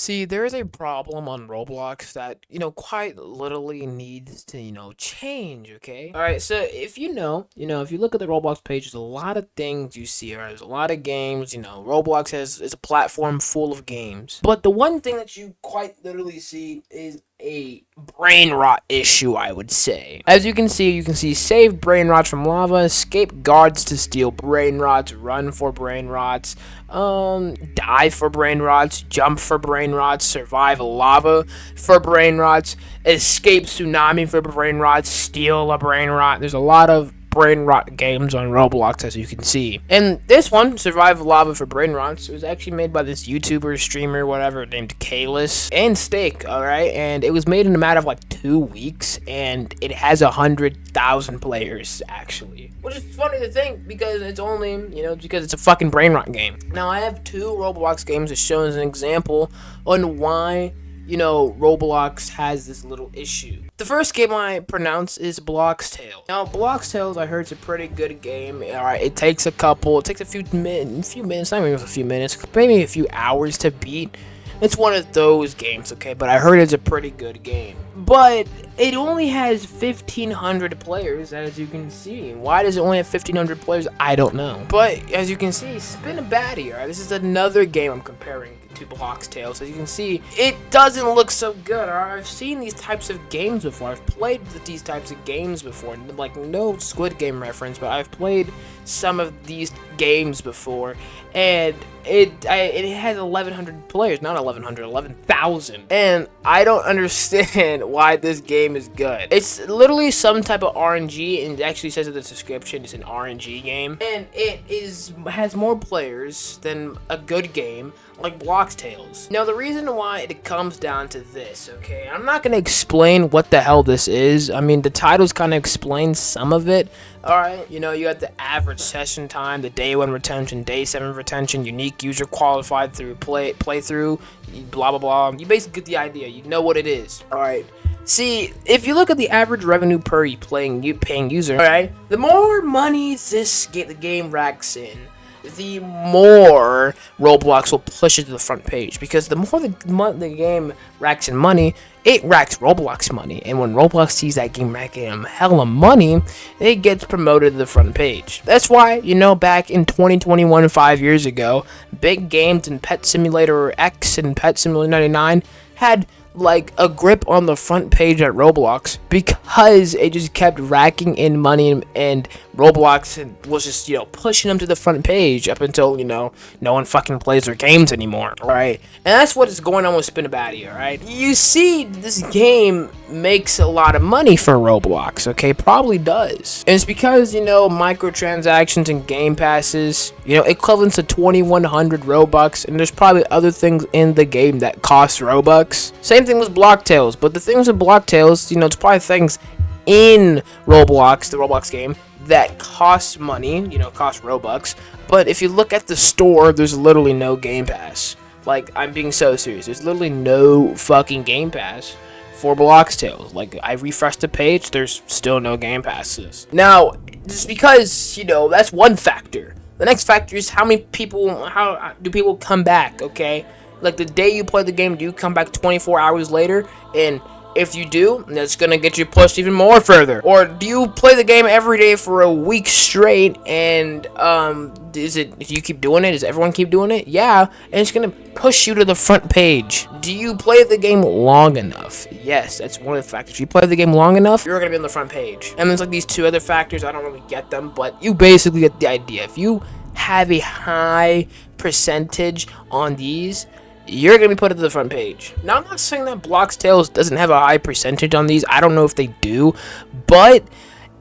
See, there is a problem on Roblox that, quite literally needs to, change, okay? All right, so if if you look at the Roblox page, there's a lot of things you see, right? There's a lot of games, Roblox is a platform full of games. But the one thing that you quite literally see is a brain rot issue, I would say. As you can see save brain rots from lava, escape guards to steal brain rots, run for brain rots, dive for brain rots, jump for brain rots, survive lava for brain rots, escape tsunami for brain rots, steal a brain rot. There's a lot of brain rot games on Roblox, as you can see. And this one, Survive Lava for Brain Rots, was actually made by this YouTuber, streamer, whatever, named Kalis and Steak, alright? And it was made in a matter of like 2 weeks, and it has 100,000 players, actually. Which is funny to think, because it's only, because it's a fucking brain rot game. Now, I have 2 Roblox games that show as an example on why Roblox has this little issue. The first game I pronounce is Blox Tales. Now, Blox Tales, I heard, is a pretty good game. Alright, it takes a few minutes, not even a few minutes, maybe a few hours to beat. It's one of those games, okay, but I heard it's a pretty good game. But it only has 1,500 players, as you can see. Why does it only have 1,500 players? I don't know. But as you can see, Spin a Baddie, alright? This is another game I'm comparing to Blox Tales. As you can see, it doesn't look so good. Alright? I've seen these types of games before. I've played these types of games before. Like, no Squid Game reference, but I've played some of these games before, and it has 1,100 players, not 1,100, 11,000, and I don't understand why this game is good. It's literally some type of RNG, and it actually says in the description it's an RNG game, and has more players than a good game like Blox Tales. Now, the reason why it comes down to this, okay, I'm not gonna explain what the hell this is. I mean, the titles kind of explain some of it. Alright, you got the average session time, the day 1 retention, day 7 retention, unique user qualified through playthrough, blah blah blah. You basically get the idea. You know what it is. Alright. See, if you look at the average revenue per paying user, alright, the more money the game racks in, the more Roblox will push it to the front page, because the more the game racks in money, it racks Roblox money, and when Roblox sees that game racking him hella money, it gets promoted to the front page. That's why, back in 2021, 5 years ago, big games in Pet Simulator X and Pet Simulator 99 had like a grip on the front page at Roblox, because it just kept racking in money, and Roblox was just pushing them to the front page up until no one fucking plays their games anymore. Alright, and that's what is going on with Spin a Baddie. Alright, you see, this game makes a lot of money for Roblox, okay? Probably does, and it's because microtransactions and game passes, equivalent to 2,100 Robux, and there's probably other things in the game that cost Robux. Same thing with Blox Tales, but the things with Blox Tales, it's probably things in Roblox, the Roblox game, that cost money, cost Robux. But if you look at the store, there's literally no Game Pass. Like, I'm being so serious. There's literally no fucking Game Pass for Blox Tales. Like, I refreshed the page, there's still no Game Passes. Now, just because, that's one factor. The next factor is how do people come back, okay? Like, the day you play the game, do you come back 24 hours later? And if you do, that's gonna get you pushed even more further. Or do you play the game every day for a week straight, and do you keep doing it? Does everyone keep doing it? Yeah, and it's gonna push you to the front page. Do you play the game long enough? Yes, that's one of the factors. If you play the game long enough, you're gonna be on the front page. And there's like these 2 other factors, I don't really get them, but you basically get the idea. If you have a high percentage on these, you're going to be put at the front page. Now, I'm not saying that Blox Tales doesn't have a high percentage on these. I don't know if they do, but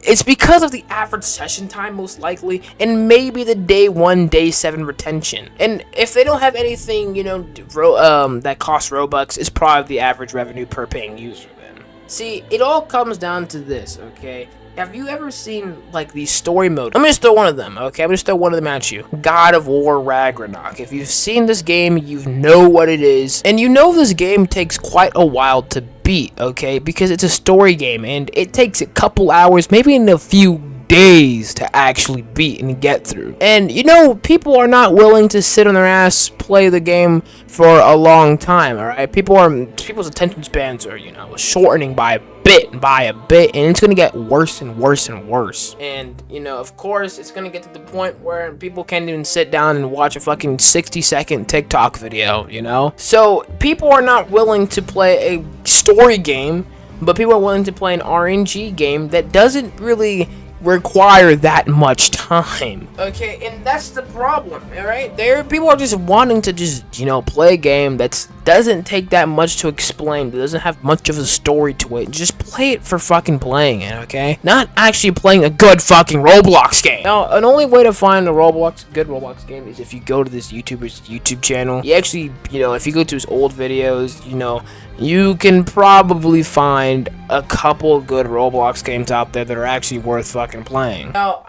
it's because of the average session time, most likely, and maybe the day 1, day 7 retention. And if they don't have anything, that costs Robux, it's probably the average revenue per paying user then. See, it all comes down to this, okay? Have you ever seen, like, these story modes? I'm gonna just throw one of them, okay? I'm gonna just throw one of them at you. God of War Ragnarok. If you've seen this game, you know what it is. And this game takes quite a while to beat, okay? Because it's a story game, and it takes a couple hours, maybe in a few days to actually beat and get through. And you know, people are not willing to sit on their ass play the game for a long time. All right, people's attention spans are, you know, shortening by a bit, and it's gonna get worse and worse and worse. And you know, of course, it's gonna get to the point where people can't even sit down and watch a fucking 60-second TikTok video, you know. So people are not willing to play a story game, but people are willing to play an RNG game that doesn't really require that much time. Okay, and that's the problem, alright? People are just wanting to just, you know, play a game that doesn't take that much to explain, that doesn't have much of a story to it. Just play it for fucking playing it, okay? Not actually playing a good fucking Roblox game. Now, an only way to find a good Roblox game is if you go to this YouTuber's YouTube channel. You actually, you know, if you go to his old videos, you know, you can probably find a couple good Roblox games out there that are actually worth fucking playing. Now,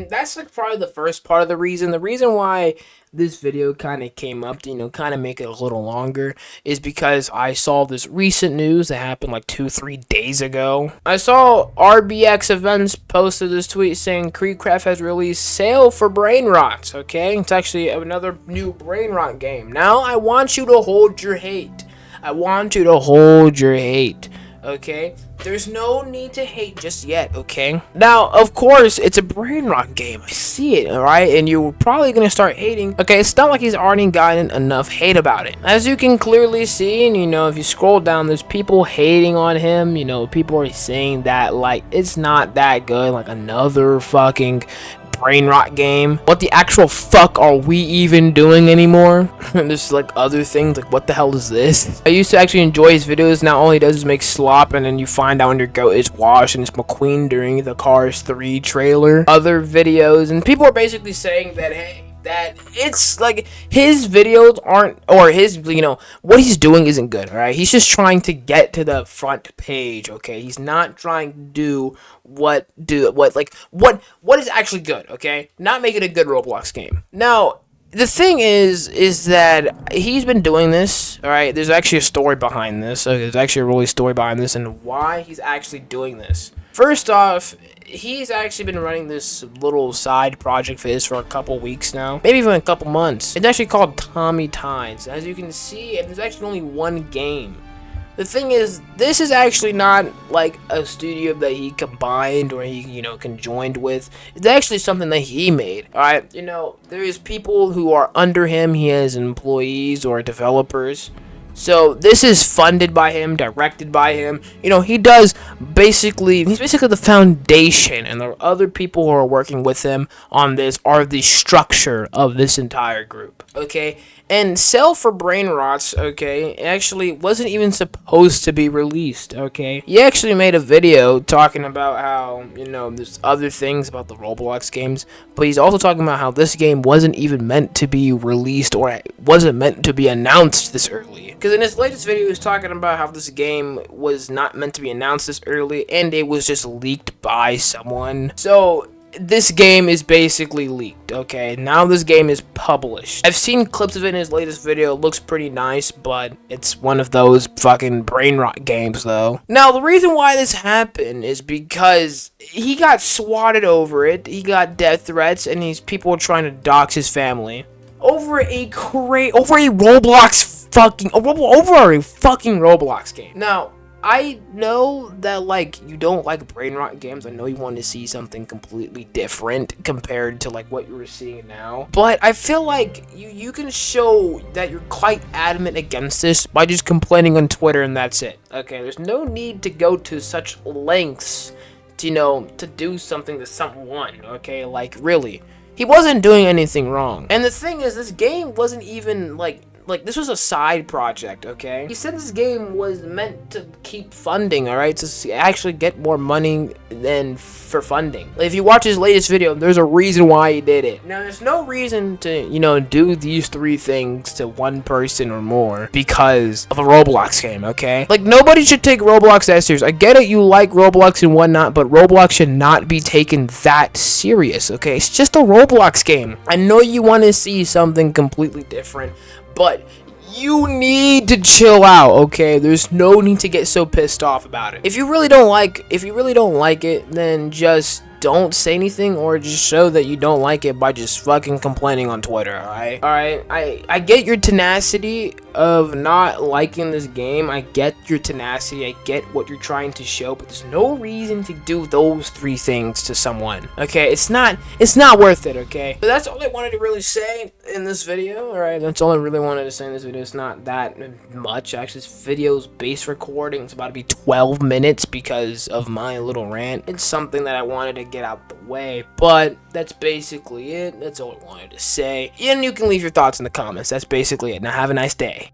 that's like probably the first part of the reason. The reason why this video kind of came up to, you know, kind of make it a little longer is because I saw this recent news that happened like 2-3 days ago. I saw RBX Events posted this tweet saying Creepcraft has released sale for Brain Rot. Okay, it's actually another new Brain Rot game. Now I want you to hold your hate. I want you to hold your hate, okay? There's no need to hate just yet, okay? Now, of course, it's a brain rot game. I see it, alright? And you're probably gonna start hating. Okay, it's not like he's already gotten enough hate about it. As you can clearly see, and you know, if you scroll down, there's people hating on him. You know, people are saying that, like, it's not that good. Like, another fucking brain rot game. What the actual fuck are we even doing anymore? And there's like other things like, what the hell is this? I used to actually enjoy his videos. Now all he does is make slop, and then you find out when your goat is washed, and it's McQueen during the Cars 3 trailer. Other videos, and people are basically saying that, hey, that it's like his videos aren't, or his, you know, what he's doing isn't good, all right? He's just trying to get to the front page, okay? He's not trying to do what is actually good, okay? Not make it a good Roblox game. Now, the thing is that he's been doing this, all right? There's actually a story behind this. There's actually a really story behind this and why he's actually doing this. First off, he's actually been running this little side project for his for a couple weeks now, maybe even a couple months. It's actually called Tommy Tides. As you can see, there's actually only one game. The thing is, this is actually not like a studio that he combined or he, you know, conjoined with. It's actually something that he made. Alright, you know, there is people who are under him. He has employees or developers. So this is funded by him, directed by him. You know, he's basically the foundation, and the other people who are working with him on this are the structure of this entire group. Okay, and Sell for Brain Rots, okay, actually wasn't even supposed to be released, okay? He actually made a video talking about how, you know, there's other things about the Roblox games, but he's also talking about how this game wasn't even meant to be released, or it wasn't meant to be announced this early. Because in his latest video, he was talking about how this game was not meant to be announced this early, and it was just leaked by someone. So this game is basically leaked, okay? Now this game is published. I've seen clips of it in his latest video. It looks pretty nice, but it's one of those fucking brain rot games, though. Now, the reason why this happened is because he got swatted over it. He got death threats, and these people were trying to dox his family over a fucking Roblox game. Now, I know that, like, you don't like brain rot games. I know you want to see something completely different compared to, like, what you were seeing now. But I feel like you can show that you're quite adamant against this by just complaining on Twitter, and that's it. Okay, there's no need to go to such lengths to, you know, to do something to someone, okay? Like, really. He wasn't doing anything wrong. And the thing is, this game wasn't even, like, this was a side project, okay? He said this game was meant to keep funding, alright? To actually get more money than for funding. If you watch his latest video, there's a reason why he did it. Now, there's no reason to, you know, do these 3 things to one person or more because of a Roblox game, okay? Like, nobody should take Roblox that serious. I get it, you like Roblox and whatnot, but Roblox should not be taken that serious, okay? It's just a Roblox game. I know you want to see something completely different, but you need to chill out, okay? There's no need to get so pissed off about it. If you really don't like it, then just don't say anything, or just show that you don't like it by just fucking complaining on Twitter, alright? Alright, I get your tenacity of not liking this game. I get your tenacity. I get what you're trying to show, but there's no reason to do those 3 things to someone. Okay, it's not worth it, okay? But that's all I wanted to really say in this video, alright? That's all I really wanted to say in this video. It's not that much, actually. This video's base recording. It's about to be 12 minutes because of my little rant. It's something that I wanted to get out the way, but that's basically it. That's all I wanted to say. And you can leave your thoughts in the comments. That's basically it. Now have a nice day.